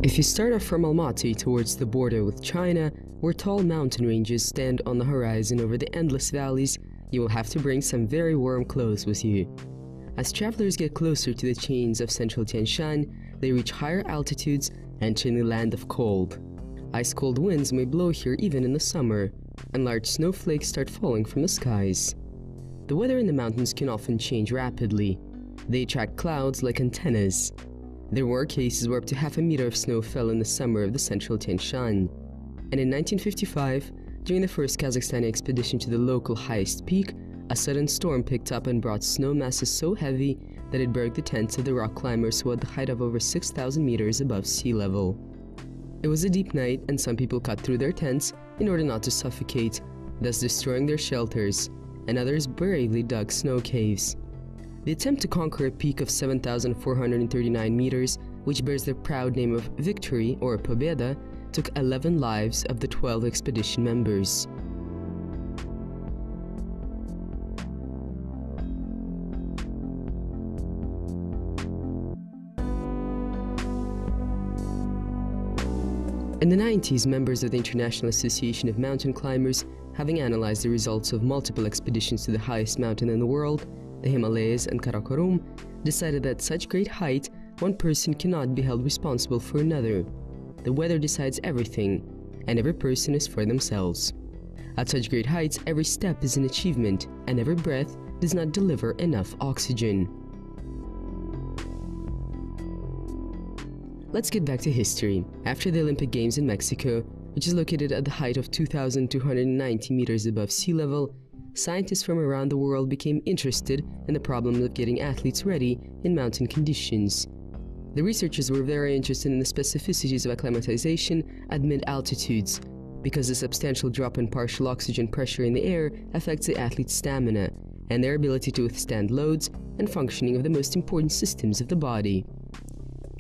If you start off from Almaty towards the border with China, where tall mountain ranges stand on the horizon over the endless valleys, you will have to bring some very warm clothes with you. As travelers get closer to the chains of central Tian Shan, they reach higher altitudes, entering the land of cold. Ice-cold winds may blow here even in the summer, and large snowflakes start falling from the skies. The weather in the mountains can often change rapidly. They attract clouds like antennas. There were cases where up to half a meter of snow fell in the summer of the central Tian Shan. And in 1955, during the first Kazakhstani expedition to the local highest peak, a sudden storm picked up and brought snow masses so heavy that it broke the tents of the rock climbers who had the height of over 6,000 meters above sea level. It was a deep night, and some people cut through their tents in order not to suffocate, thus destroying their shelters, and others bravely dug snow caves. The attempt to conquer a peak of 7,439 meters, which bears the proud name of Victory or Pobeda, took 11 lives of the 12 expedition members. In the 90s, members of the International Association of Mountain Climbers, having analyzed the results of multiple expeditions to the highest mountain in the world, the Himalayas and Karakorum, decided that at such great height, one person cannot be held responsible for another. The weather decides everything, and every person is for themselves. At such great heights, every step is an achievement, and every breath does not deliver enough oxygen. Let's get back to history. After the Olympic Games in Mexico, which is located at the height of 2,290 meters above sea level, scientists from around the world became interested in the problem of getting athletes ready in mountain conditions. The researchers were very interested in the specificities of acclimatization at mid-altitudes, because the substantial drop in partial oxygen pressure in the air affects the athlete's stamina and their ability to withstand loads and functioning of the most important systems of the body.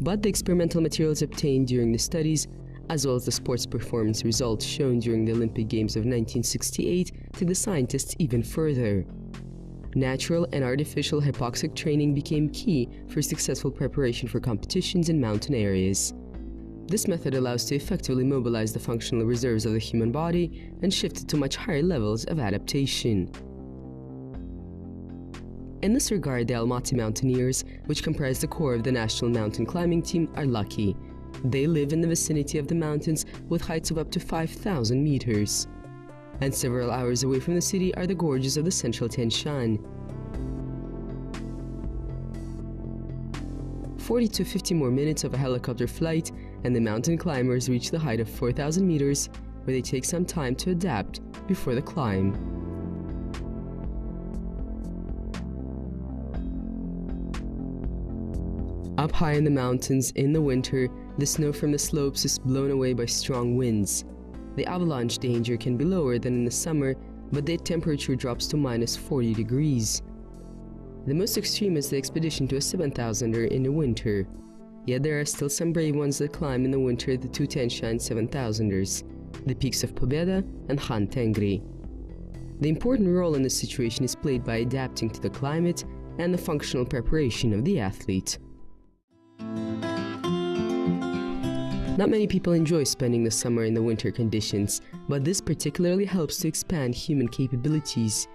But the experimental materials obtained during the studies, as well as the sports performance results shown during the Olympic Games of 1968, took the scientists even further. Natural and artificial hypoxic training became key for successful preparation for competitions in mountain areas. This method allows to effectively mobilize the functional reserves of the human body and shift it to much higher levels of adaptation. In this regard, the Almaty mountaineers, which comprise the core of the national mountain climbing team, are lucky. They live in the vicinity of the mountains with heights of up to 5,000 meters. And several hours away from the city are the gorges of the central Tian Shan. 40 to 50 more minutes of a helicopter flight, and the mountain climbers reach the height of 4,000 meters, where they take some time to adapt before the climb. Up high in the mountains, in the winter, the snow from the slopes is blown away by strong winds. The avalanche danger can be lower than in the summer, but the temperature drops to minus 40 degrees. The most extreme is the expedition to a 7,000er in the winter. Yet there are still some brave ones that climb in the winter the two Tian Shan 7,000ers, the peaks of Pobeda and Han Tengri. The important role in this situation is played by adapting to the climate and the functional preparation of the athlete. Not many people enjoy spending the summer in the winter conditions, but this particularly helps to expand human capabilities.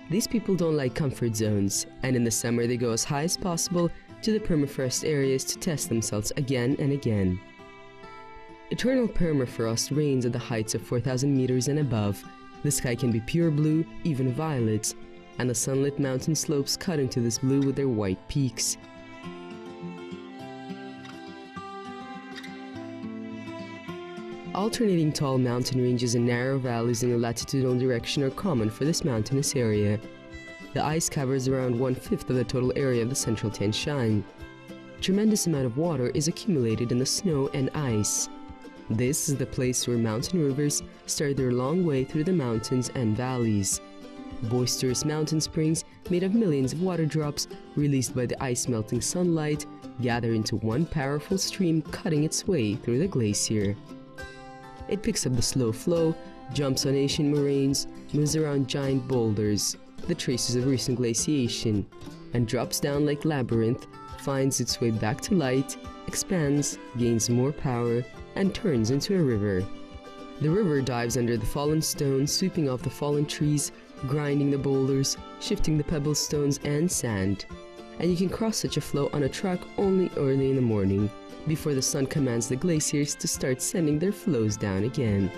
These people don't like comfort zones, and in the summer they go as high as possible to the permafrost areas to test themselves again and again. Eternal permafrost reigns at the heights of 4,000 meters and above. The sky can be pure blue, even violet, and the sunlit mountain slopes cut into this blue with their white peaks. Alternating tall mountain ranges and narrow valleys in a latitudinal direction are common for this mountainous area. The ice covers around 1/5 of the total area of the central Tian Shan. A tremendous amount of water is accumulated in the snow and ice. This is the place where mountain rivers start their long way through the mountains and valleys. Boisterous mountain springs, made of millions of water drops released by the ice-melting sunlight, gather into one powerful stream cutting its way through the glacier. It picks up the slow flow, jumps on ancient moraines, moves around giant boulders, the traces of recent glaciation, and drops down like labyrinth, finds its way back to light, expands, gains more power, and turns into a river. The river dives under the fallen stones, sweeping off the fallen trees, grinding the boulders, shifting the pebble stones and sand. And you can cross such a flow on a track only early in the morning, before the sun commands the glaciers to start sending their flows down again.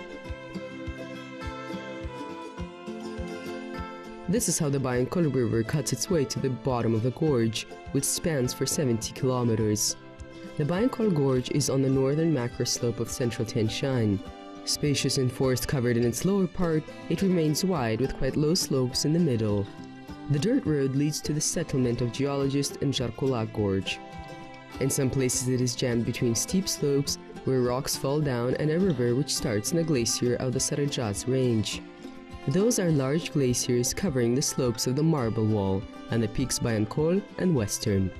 This is how the Bayankol River cuts its way to the bottom of the gorge, which spans for 70 kilometers. The Bayankol Gorge is on the northern macro slope of central Tian Shan. Spacious and forest-covered in its lower part, it remains wide with quite low slopes in the middle. The dirt road leads to the settlement of geologist and Jarkulak Gorge. In some places it is jammed between steep slopes where rocks fall down and a river which starts in a glacier of the Sarajaz Range. Those are large glaciers covering the slopes of the Marble Wall and the peaks Bayankol and Western.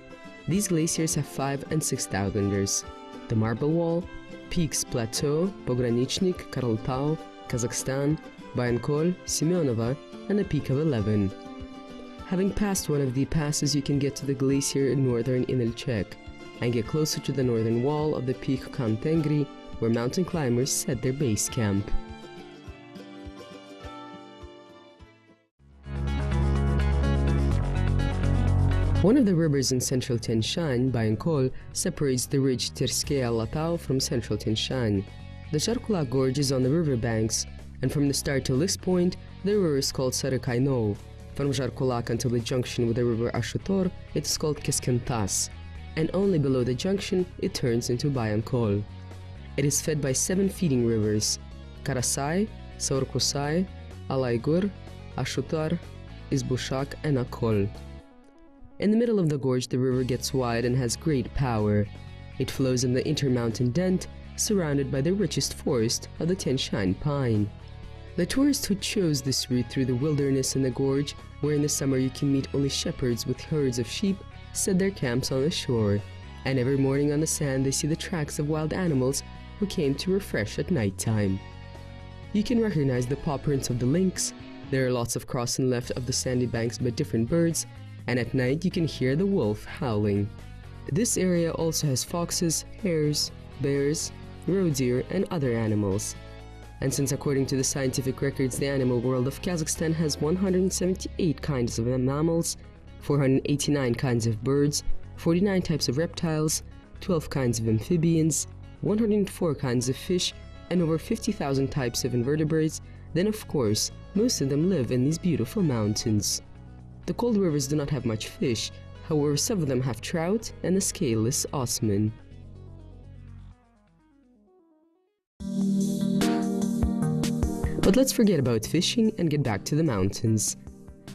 These glaciers have 5 and 6,000ers. The Marble Wall, peaks Plateau, Pogranichnik, Karlpao, Kazakhstan, Bayankol, Semyonova, and a peak of 11. Having passed one of the passes, you can get to the glacier in northern Inilchek and get closer to the northern wall of the peak Khantengri, where mountain climbers set their base camp. One of the rivers in central Tian Shan, Bayankol, separates the ridge Terskaya Latao from central Tian Shan. The Jarkulak Gorge is on the river banks, and from the start to this point, the river is called Sarakaino. From Jarkulak until the junction with the river Ashutor, it is called Keskentas, and only below the junction, it turns into Bayankol. It is fed by 7 feeding rivers: Karasai, Saurkusai, Alaigur, Ashutar, Izbushak, and Akol. In the middle of the gorge, the river gets wide and has great power. It flows in the intermountain dent, surrounded by the richest forest of the Tian Shan pine. The tourist who chose this route through the wilderness in the gorge, where in the summer you can meet only shepherds with herds of sheep, set their camps on the shore, and every morning on the sand they see the tracks of wild animals who came to refresh at night time. You can recognize the paw prints of the lynx. There are lots of cross and left of the sandy banks but different birds, and at night you can hear the wolf howling. This area also has foxes, hares, bears, roe deer, and other animals. And since according to the scientific records the animal world of Kazakhstan has 178 kinds of mammals, 489 kinds of birds, 49 types of reptiles, 12 kinds of amphibians, 104 kinds of fish, and over 50,000 types of invertebrates, then of course most of them live in these beautiful mountains. The cold rivers do not have much fish, however some of them have trout and the scaleless osman. But let's forget about fishing and get back to the mountains.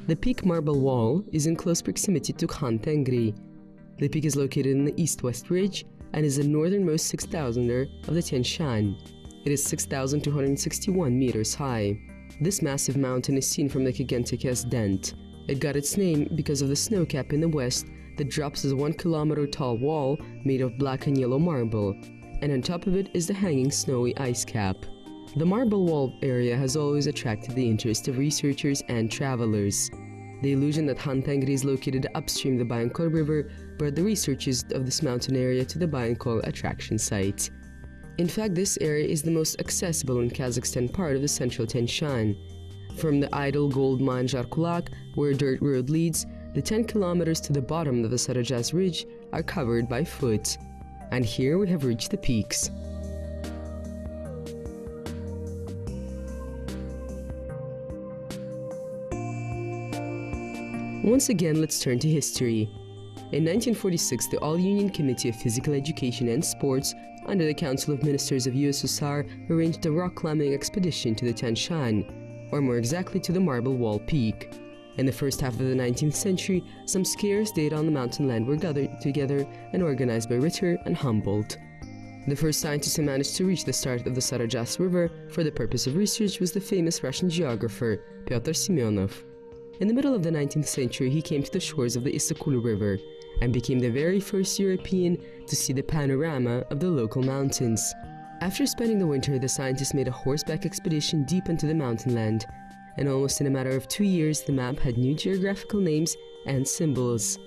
The peak Marble Wall is in close proximity to Khantengri. The peak is located in the east-west ridge and is the northernmost 6,000er of the Tian Shan. It is 6,261 meters high. This massive mountain is seen from the Kagentykes Dent. It got its name because of the snow cap in the west that drops as a 1 kilometer tall wall made of black and yellow marble, and on top of it is the hanging snowy ice cap. The Marble Wall area has always attracted the interest of researchers and travelers. The illusion that Khantengri is located upstream the Bayankol River brought the researchers of this mountain area to the Bayankol attraction site. In fact, this area is the most accessible in Kazakhstan part of the central Tian Shan. From the idle gold mine Jarkulak, where a dirt road leads, the 10 kilometers to the bottom of the Sarajaz Ridge are covered by foot. And here we have reached the peaks. Once again, let's turn to history. In 1946, the All-Union Committee of Physical Education and Sports, under the Council of Ministers of USSR, arranged a rock climbing expedition to the Tian Shan, or more exactly to the Marble Wall Peak. In the first half of the 19th century, some scarce data on the mountain land were gathered together and organized by Ritter and Humboldt. The first scientist who managed to reach the start of the Sarajaz River for the purpose of research was the famous Russian geographer Pyotr Semyonov. In the middle of the 19th century, he came to the shores of the Issyk-Kul River and became the very first European to see the panorama of the local mountains. After spending the winter, the scientists made a horseback expedition deep into the mountain land, and almost in a matter of 2 years, the map had new geographical names and symbols.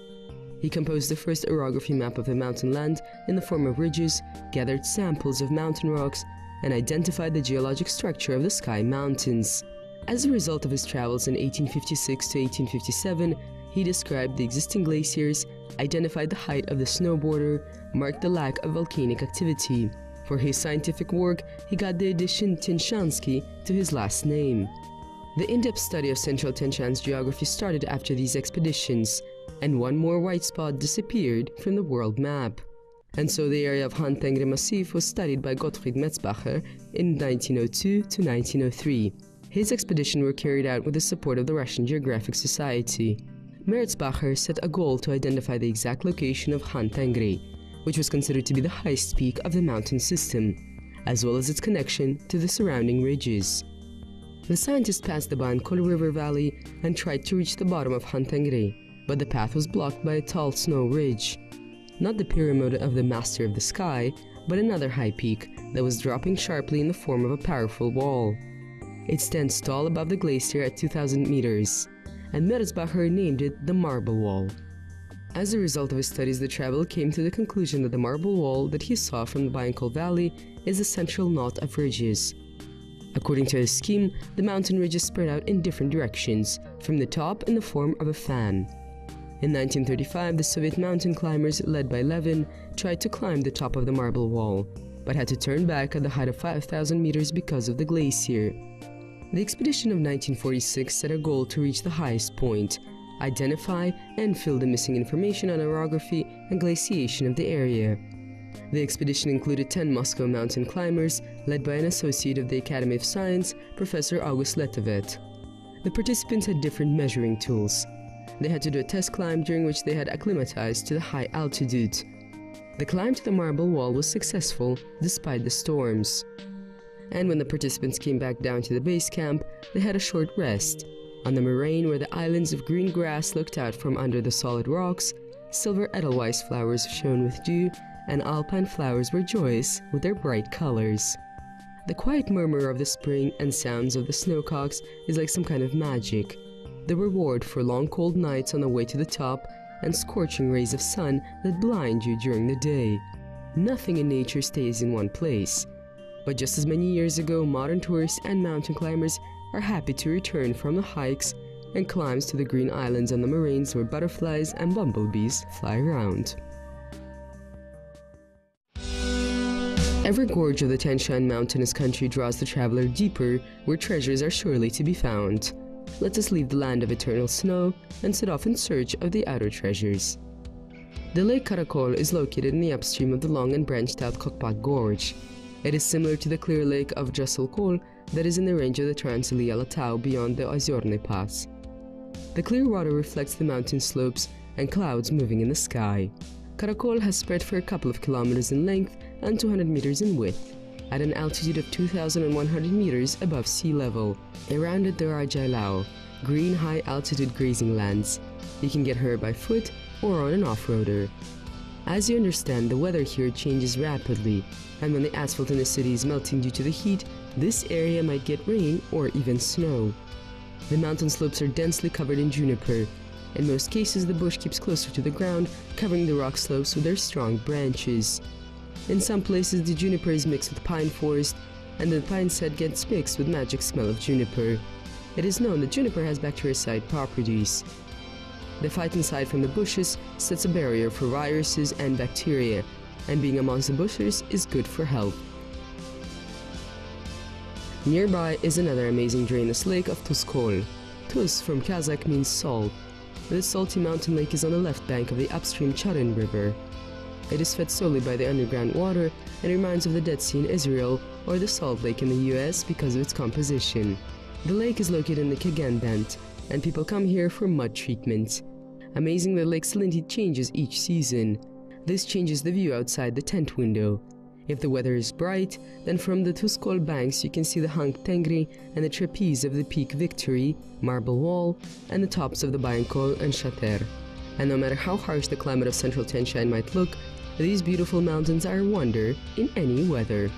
He composed the first orography map of the mountain land in the form of ridges, gathered samples of mountain rocks, and identified the geologic structure of the Sky Mountains. As a result of his travels in 1856 to 1857, he described the existing glaciers, identified the height of the snow border, marked the lack of volcanic activity. For his scientific work, he got the addition Tienshansky to his last name. The in-depth study of Central Tianshan's geography started after these expeditions, and one more white spot disappeared from the world map. And so the area of Han Tengri Massif was studied by Gottfried Metzbacher in 1902 to 1903. His expeditions were carried out with the support of the Russian Geographic Society. Metzbacher set a goal to identify the exact location of Han Tengri, which was considered to be the highest peak of the mountain system, as well as its connection to the surrounding ridges. The scientists passed the Bayankol River Valley and tried to reach the bottom of Han Tengri, but the path was blocked by a tall snow ridge. Not the pyramid of the Master of the Sky, but another high peak that was dropping sharply in the form of a powerful wall. It stands tall above the glacier at 2,000 meters, and Metzbacher named it the Marble Wall. As a result of his studies, the traveler came to the conclusion that the marble wall that he saw from the Bayankol Valley is a central knot of ridges. According to his scheme, the mountain ridges spread out in different directions, from the top in the form of a fan. In 1935, the Soviet mountain climbers, led by Levin, tried to climb the top of the marble wall, but had to turn back at the height of 5,000 meters because of the glacier. The expedition of 1946 set a goal to reach the highest point, identify and fill the missing information on orography and glaciation of the area. The expedition included 10 Moscow mountain climbers, led by an associate of the Academy of Science, Professor August Letovet. The participants had different measuring tools. They had to do a test climb during which they had acclimatized to the high altitude. The climb to the marble wall was successful despite the storms. And when the participants came back down to the base camp, they had a short rest. On the moraine where the islands of green grass looked out from under the solid rocks, silver edelweiss flowers shone with dew, and alpine flowers were joyous with their bright colors. The quiet murmur of the spring and sounds of the snowcocks is like some kind of magic, the reward for long cold nights on the way to the top and scorching rays of sun that blind you during the day. Nothing in nature stays in one place. But just as many years ago, modern tourists and mountain climbers are happy to return from the hikes and climbs to the green islands on the moraines where butterflies and bumblebees fly around. Every gorge of the Tianshan mountainous country draws the traveler deeper, where treasures are surely to be found. Let us leave the land of eternal snow and set off in search of the outer treasures. The Lake Karakol is located in the upstream of the long and branched-out Kokpak Gorge. It is similar to the clear lake of Jasolkol that is in the range of the Transilya Latau beyond the Ozyorny Pass. The clear water reflects the mountain slopes and clouds moving in the sky. Karakol has spread for a couple of kilometers in length and 200 meters in width, at an altitude of 2,100 meters above sea level. Around it there are Jailao, green high-altitude grazing lands. You can get here by foot or on an off-roader. As you understand, the weather here changes rapidly, and when the asphalt in the city is melting due to the heat, this area might get rain or even snow. The mountain slopes are densely covered in juniper. In most cases, the bush keeps closer to the ground, covering the rock slopes with their strong branches. In some places, the juniper is mixed with pine forest, and the pine set gets mixed with magic smell of juniper. It is known that juniper has bactericide properties. The phytoncide from the bushes sets a barrier for viruses and bacteria, and being amongst the bushes is good for health. Nearby is another amazing drainless lake of Tuskol. Tus from Kazakh means salt. This salty mountain lake is on the left bank of the upstream Chadin River. It is fed solely by the underground water and reminds of the Dead Sea in Israel or the Salt Lake in the US because of its composition. The lake is located in the Kagan Belt, and people come here for mud treatment. Amazing, the lake's salinity changes each season. This changes the view outside the tent window. If the weather is bright, then from the Tuskol banks you can see the Han Tengri and the trapeze of the Peak Victory, Marble Wall, and the tops of the Bayankol and Shater. And no matter how harsh the climate of central Tianshan might look, these beautiful mountains are a wonder in any weather.